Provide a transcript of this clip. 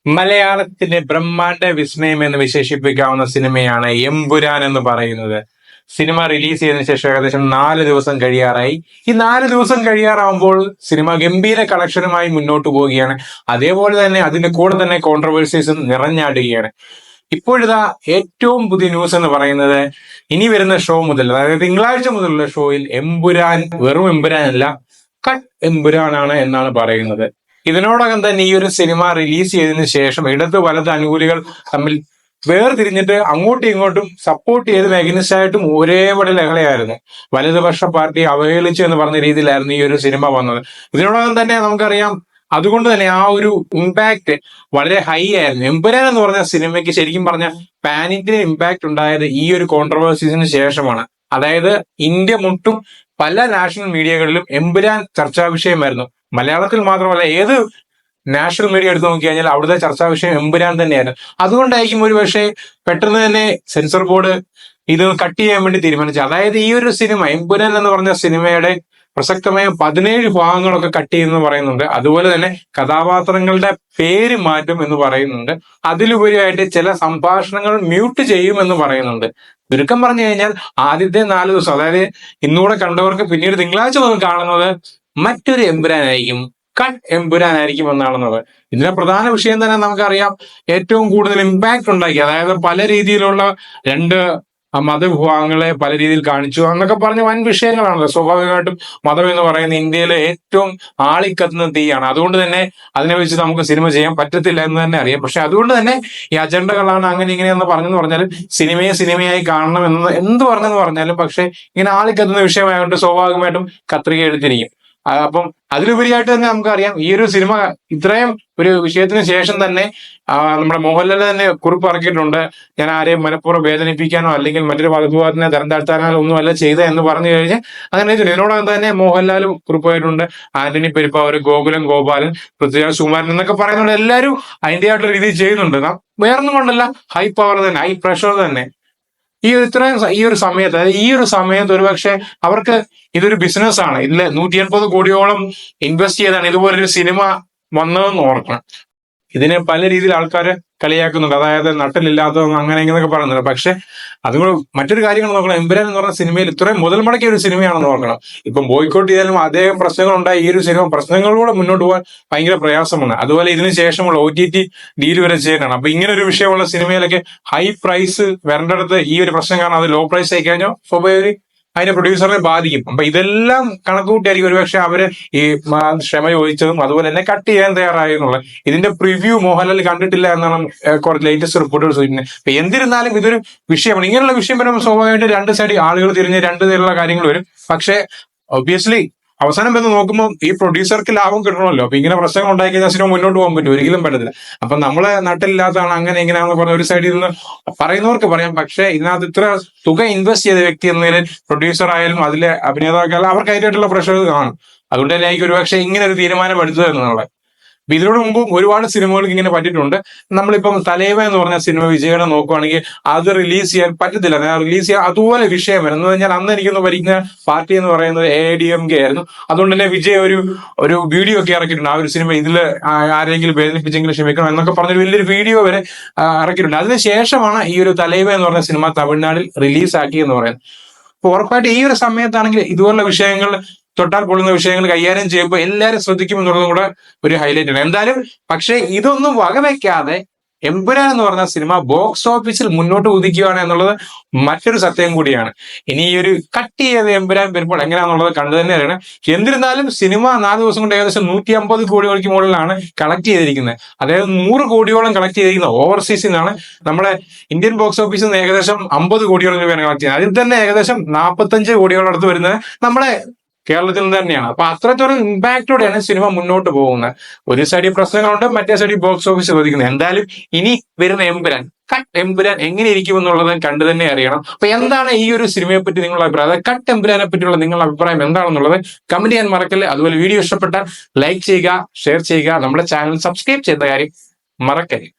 മലയാളത്തിന്റെ ബ്രഹ്മാണ്ഡ വിസ്മയം എന്ന് വിശേഷിപ്പിക്കാവുന്ന സിനിമയാണ് എമ്പുരാൻ എന്ന് പറയുന്നത്. സിനിമ റിലീസ് ചെയ്തതിനു ശേഷം ഏകദേശം 4 ദിവസം കഴിയാറായി. ഈ 4 ദിവസം കഴിയാറാവുമ്പോൾ സിനിമ ഗംഭീര കളക്ഷനുമായി മുന്നോട്ട് പോവുകയാണ്. അതേപോലെ തന്നെ അതിന്റെ കൂടെ തന്നെ കോൺട്രവേഴ്സീസും നിറഞ്ഞാടുകയാണ്. ഇപ്പോഴിതാ ഏറ്റവും പുതിയ ന്യൂസ് എന്ന് പറയുന്നത്, ഇനി വരുന്ന ഷോ മുതൽ, അതായത് തിങ്കളാഴ്ച മുതലുള്ള ഷോയിൽ എമ്പുരാൻ വെറും എമ്പുരാനല്ല, കട്ട് എമ്പുരാനാണ് എന്നാണ് പറയുന്നത്. ഇതിനോടകം തന്നെ ഈ ഒരു സിനിമ റിലീസ് ചെയ്തതിനു ശേഷം ഇടത് വലത് അനുകൂലികൾ തമ്മിൽ വേർതിരിഞ്ഞിട്ട് അങ്ങോട്ടും ഇങ്ങോട്ടും സപ്പോർട്ട് ചെയ്തതിന് അഗൈൻസ്റ്റ് ആയിട്ടും ഒരേപോലെ ലഹളയായിരുന്നു. വലതുപക്ഷ പാർട്ടി അവഹേളിച്ചു എന്ന് പറഞ്ഞ രീതിയിലായിരുന്നു ഈ ഒരു സിനിമ വന്നത്. ഇതിനോടകം തന്നെ നമുക്കറിയാം, അതുകൊണ്ട് തന്നെ ആ ഒരു ഇമ്പാക്ട് വളരെ ഹൈ ആയിരുന്നു. എമ്പുരാൻ എന്ന് പറഞ്ഞ സിനിമയ്ക്ക് ശരിക്കും പറഞ്ഞ പാൻ ഇന്ത്യൻ ഇമ്പാക്ട് ഉണ്ടായത് ഈ ഒരു കോൺട്രവേഴ്സീസിന് ശേഷമാണ്. അതായത് ഇന്ത്യ മുട്ടും പല നാഷണൽ മീഡിയകളിലും എമ്പുരാൻ ചർച്ചാ വിഷയമായിരുന്നു. മലയാളത്തിൽ മാത്രമല്ല, ഏത് നാഷണൽ മീഡിയ എടുത്തു നോക്കി കഴിഞ്ഞാൽ അവിടുത്തെ ചർച്ചാ വിഷയം എമ്പുരാൻ തന്നെയായിരുന്നു. അതുകൊണ്ടായിരിക്കും ഒരു പക്ഷേ പെട്ടെന്ന് തന്നെ സെൻസർ ബോർഡ് ഇത് കട്ട് ചെയ്യാൻ വേണ്ടി തീരുമാനിച്ചത്. അതായത് ഈ ഒരു സിനിമ എമ്പുരാൻ എന്ന് പറഞ്ഞ സിനിമയുടെ പ്രസക്തമായ 17 ഭാഗങ്ങളൊക്കെ കട്ട് ചെയ്യുമെന്ന് പറയുന്നുണ്ട്. അതുപോലെ തന്നെ കഥാപാത്രങ്ങളുടെ പേര് മാറ്റും എന്ന് പറയുന്നുണ്ട്. അതിലുപരിയായിട്ട് ചില സംഭാഷണങ്ങൾ മ്യൂട്ട് ചെയ്യുമെന്ന് പറയുന്നുണ്ട്. ചുരുക്കം പറഞ്ഞു കഴിഞ്ഞാൽ ആദ്യത്തെ 4 ദിവസം, അതായത് ഇന്നുകൂടെ കണ്ടവർക്ക് പിന്നീട് തിങ്കളാഴ്ച മുതൽ കാണുന്നത് മറ്റൊരു എമ്പുരാനായിരിക്കും, കട്ട് എമ്പുരാനായിരിക്കും എന്നാണെന്നത്. ഇതിന്റെ പ്രധാന വിഷയം തന്നെ നമുക്കറിയാം, ഏറ്റവും കൂടുതൽ ഇമ്പാക്ട് ഉണ്ടാക്കി, അതായത് പല രീതിയിലുള്ള രണ്ട് മതവിഭാഗങ്ങളെ പല രീതിയിൽ കാണിച്ചു എന്നൊക്കെ പറഞ്ഞ വൻ വിഷയങ്ങളാണല്ലോ. സ്വാഭാവികമായിട്ടും മതം എന്ന് പറയുന്ന ഇന്ത്യയിലെ ഏറ്റവും ആളിക്കത്തുന്ന തീയാണ്. അതുകൊണ്ട് തന്നെ അതിനെ വെച്ച് നമുക്ക് സിനിമ ചെയ്യാൻ പറ്റത്തില്ല എന്ന് തന്നെ അറിയാം. പക്ഷെ അതുകൊണ്ട് തന്നെ ഈ അജണ്ടകളാണ് അങ്ങനെ ഇങ്ങനെയെന്ന് പറഞ്ഞെന്ന് പറഞ്ഞാലും സിനിമയെ സിനിമയായി കാണണം എന്ന് എന്ത് പറഞ്ഞെന്ന് പറഞ്ഞാലും, പക്ഷെ ഇങ്ങനെ ആളിക്കത്തുന്ന വിഷയമായതുകൊണ്ട് സ്വാഭാവികമായിട്ടും കത്രിക എടുത്തിരിക്കും. അപ്പം അതിലുപരിയായിട്ട് തന്നെ നമുക്കറിയാം, ഈ ഒരു സിനിമ ഇത്രയും ഒരു വിഷയത്തിന് ശേഷം തന്നെ നമ്മുടെ മോഹൻലാൽ തന്നെ കുറിപ്പ് ഇറക്കിയിട്ടുണ്ട്. ഞാൻ ആരെയും മനഃപൂർവ്വം വേദനിപ്പിക്കാനോ അല്ലെങ്കിൽ മറ്റൊരു മതവിഭാഗത്തിനെ തരം താഴ്ത്താനോ ഒന്നുമല്ല ചെയ്ത എന്ന് പറഞ്ഞു കഴിഞ്ഞാൽ അങ്ങനെ ഇതിനോടകം തന്നെ മോഹൻലാലും കുറിപ്പായിട്ടുണ്ട്. ആന്റണി പെരുമ്പാവൂർ, ഗോകുലം ഗോപാലൻ, പൃഥ്വിരാജ് സുകുമാരൻ എന്നൊക്കെ പറയുന്നുണ്ട്. എല്ലാവരും അതിന്റെ ആയിട്ടുള്ള രീതിയിൽ ചെയ്യുന്നുണ്ട്. വേറൊന്നും കൊണ്ടല്ല, ഹൈ പവർ തന്നെ, ഹൈ പ്രഷർ തന്നെ. ഈ ഒരു സമയത്ത്, അതായത് ഈ ഒരു സമയത്ത് ഒരുപക്ഷെ അവർക്ക് ഇതൊരു ബിസിനസ് ആണ്. ഇതിൽ 180 കോടിയോളം ഇൻവെസ്റ്റ് ചെയ്താണ് ഇതുപോലൊരു സിനിമ വന്നതെന്ന് ഓർക്കണം. ഇതിനെ പല രീതിയിൽ ആൾക്കാർ കളിയാക്കുന്നുണ്ട്. അതായത് നട്ടിലില്ലാത്തതെന്ന് അങ്ങനെ ഇങ്ങനെയൊക്കെ പറയുന്നുണ്ട്. പക്ഷെ അതുകൊണ്ട് മറ്റൊരു കാര്യങ്ങൾ നോക്കണം, എമ്പുരാൻ എന്ന് പറഞ്ഞ സിനിമയിൽ ഇത്രയും മുതൽ മുടക്കിയ ഒരു സിനിമയാണെന്ന് നോക്കണം. ഇപ്പം ബോയ്ക്കോട്ട് ചെയ്താലും അതേ പ്രശ്നങ്ങൾ ഉണ്ടായി. ഈ ഒരു സിനിമ പ്രശ്നങ്ങളിലൂടെ മുന്നോട്ട് പോകാൻ ഭയങ്കര പ്രയാസമാണ്. അതുപോലെ ഇതിന് ശേഷമുള്ള OTT ഡീൽ വരെ ചെയ്യാനാണ്. അപ്പൊ ഇങ്ങനെ ഒരു വിഷയമുള്ള സിനിമയിലൊക്കെ ഹൈ പ്രൈസ് വരേണ്ടടുത്ത് ഈ ഒരു പ്രശ്നം കാരണം അത് ലോ പ്രൈസ് ആയി കഴിഞ്ഞാൽ സ്വാഭാവിക അതിന്റെ പ്രൊഡ്യൂസറിനെ ബാധിക്കും. അപ്പൊ ഇതെല്ലാം കണക്കുകൂട്ടിയായിരിക്കും ഒരുപക്ഷെ അവര് ഈ ക്ഷമ ചോദിച്ചതും അതുപോലെ തന്നെ കട്ട് ചെയ്യാൻ തയ്യാറായി എന്നുള്ളത്. ഇതിന്റെ പ്രിവ്യൂ മോഹൻലാൽ കണ്ടിട്ടില്ല എന്നാണ് കുറച്ച് ലേറ്റസ്റ്റ് റിപ്പോർട്ടുകൾ സൂചിക്കുന്നത്. അപ്പൊ എന്തിരുന്നാലും ഇതൊരു വിഷയമാണ്. ഇങ്ങനെയുള്ള വിഷയം വരുമ്പോൾ സ്വാഭാവികമായിട്ട് രണ്ട് സൈഡ് ആളുകൾ തിരിഞ്ഞ് രണ്ട് തരത്തിലുള്ള കാര്യങ്ങൾ വരും. പക്ഷെ ഒബ്വിയസ്ലി അവസാനം വന്ന് നോക്കുമ്പോൾ ഈ പ്രൊഡ്യൂസർക്ക് ലാഭം കിട്ടണമല്ലോ. അപ്പൊ ഇങ്ങനെ പ്രശ്നങ്ങൾ ഉണ്ടാക്കി കഴിഞ്ഞാൽ സിനിമ മുന്നോട്ട് പോകാൻ പറ്റും? ഒരിക്കലും പറ്റത്തില്ല. അപ്പൊ നമ്മളെ നാട്ടിലില്ലാത്തതാണ് അങ്ങനെ എങ്ങനെയാണെന്ന് പറഞ്ഞ ഒരു സൈഡിൽ നിന്ന് പറയുന്നവർക്ക് പറയാം. പക്ഷെ ഇതിനകത്ത് ഇത്ര തുക ഇൻവെസ്റ്റ് ചെയ്ത വ്യക്തി എന്നതിൽ പ്രൊഡ്യൂസർ ആയാലും അതിലെ അഭിനേതാക്കളായാലും അവർക്ക് അതിനായിട്ടുള്ള പ്രഷർ കാണും. അതുകൊണ്ട് തന്നെ ആയിരിക്കും ഒരുപക്ഷെ ഇങ്ങനെ ഒരു തീരുമാനം എടുത്തത് എന്നുള്ളത്. അപ്പൊ ഇതിനോട് മുമ്പും ഒരുപാട് സിനിമകൾക്ക് ഇങ്ങനെ പറ്റിയിട്ടുണ്ട്. നമ്മളിപ്പം തലൈവ എന്ന് പറഞ്ഞ സിനിമ വിജയനെ നോക്കുവാണെങ്കിൽ അത് റിലീസ് ചെയ്യാൻ പറ്റത്തില്ല. റിലീസ് ചെയ്യാൻ അതുപോലെ വിഷയം വരും എന്ന് പറഞ്ഞാൽ അന്ന് എനിക്കൊന്ന് ഭരിക്കുന്ന പാർട്ടി എന്ന് പറയുന്നത് AIADMK ആയിരുന്നു. അതുകൊണ്ട് തന്നെ വിജയ് ഒരു വീഡിയോ ഒക്കെ ഇറക്കിയിട്ടുണ്ട്. ആ ഒരു സിനിമ ഇതിൽ ആരെങ്കിലും വേദനിപ്പിച്ചെങ്കിലും ക്ഷമിക്കണം എന്നൊക്കെ പറഞ്ഞൊരു വലിയൊരു വീഡിയോ വരെ ഇറക്കിയിട്ടുണ്ട്. അതിനുശേഷമാണ് ഈ ഒരു തലൈവ എന്ന് പറഞ്ഞ സിനിമ തമിഴ്നാട്ടിൽ റിലീസ് ആക്കിയെന്ന് പറയുന്നത്. അപ്പൊ ഉറപ്പായിട്ട് ഈ ഒരു സമയത്താണെങ്കിൽ ഇതുപോലുള്ള വിഷയങ്ങൾ, തൊട്ടാൽ പൊള്ളുന്ന വിഷയങ്ങൾ കൈകാര്യം ചെയ്യുമ്പോൾ എല്ലാവരും ശ്രദ്ധിക്കുമെന്നുള്ളതും കൂടെ ഒരു ഹൈലൈറ്റ് ആണ് എന്തായാലും. പക്ഷെ ഇതൊന്നും വകവെക്കാതെ എമ്പുരാൻ എന്ന് പറഞ്ഞ സിനിമ ബോക്സ് ഓഫീസിൽ മുന്നോട്ട് കുതിക്കുകയാണ് എന്നുള്ളത് മറ്റൊരു സത്യം കൂടിയാണ്. ഇനി ഈ ഒരു കട്ട് ചെയ്ത് എമ്പുരാൻ വരുമ്പോൾ എങ്ങനെയാണെന്നുള്ളത് കണ്ടു തന്നെ അറിയണം. എന്നിരുന്നാലും സിനിമ 4 ദിവസം കൊണ്ട് ഏകദേശം 150 കോടികൾക്ക് മുകളിലാണ് കളക്ട് ചെയ്തിരിക്കുന്നത്. അതായത് 100 കോടിയോളം കളക്ട് ചെയ്തിരിക്കുന്നത് ഓവർസീസിൽ നിന്നാണ്. നമ്മുടെ ഇന്ത്യൻ ബോക്സ് ഓഫീസിൽ നിന്ന് ഏകദേശം 50 കോടിയോളം രൂപയാണ് കളക്ട് ചെയ്യുന്നത്. അതിൽ തന്നെ ഏകദേശം 45 കോടിയോളം അടുത്ത് വരുന്നത് നമ്മുടെ കേരളത്തിൽ നിന്ന് തന്നെയാണ്. അപ്പൊ അത്രത്തോളം ഇമ്പാക്റ്റോടെയാണ് സിനിമ മുന്നോട്ട് പോകുന്നത്. ഒരു സൈഡിൽ പ്രശ്നങ്ങളുണ്ട്, മറ്റേ സൈഡിൽ ബോക്സ് ഓഫീസ് ചോദിക്കുന്നത്. എന്തായാലും ഇനി വരുന്ന എമ്പുരാൻ, കട്ട് എമ്പുരാൻ എങ്ങനെ ഇരിക്കും എന്നുള്ളത് കണ്ടു തന്നെ അറിയണം. അപ്പൊ എന്താണ് ഈ ഒരു സിനിമയെ പറ്റി നിങ്ങളുടെ അഭിപ്രായം? അതായത് കട്ട് എമ്പുരാനെ പറ്റിയുള്ള നിങ്ങളുടെ അഭിപ്രായം എന്താണെന്നുള്ളത് കമന്റ് ചെയ്യാൻ മറക്കല്ലേ. അതുപോലെ വീഡിയോ ഇഷ്ടപ്പെട്ടാൽ ലൈക്ക് ചെയ്യുക, ഷെയർ ചെയ്യുക, നമ്മുടെ ചാനൽ സബ്സ്ക്രൈബ് ചെയ്ത കാര്യം മറക്കല്ലേ.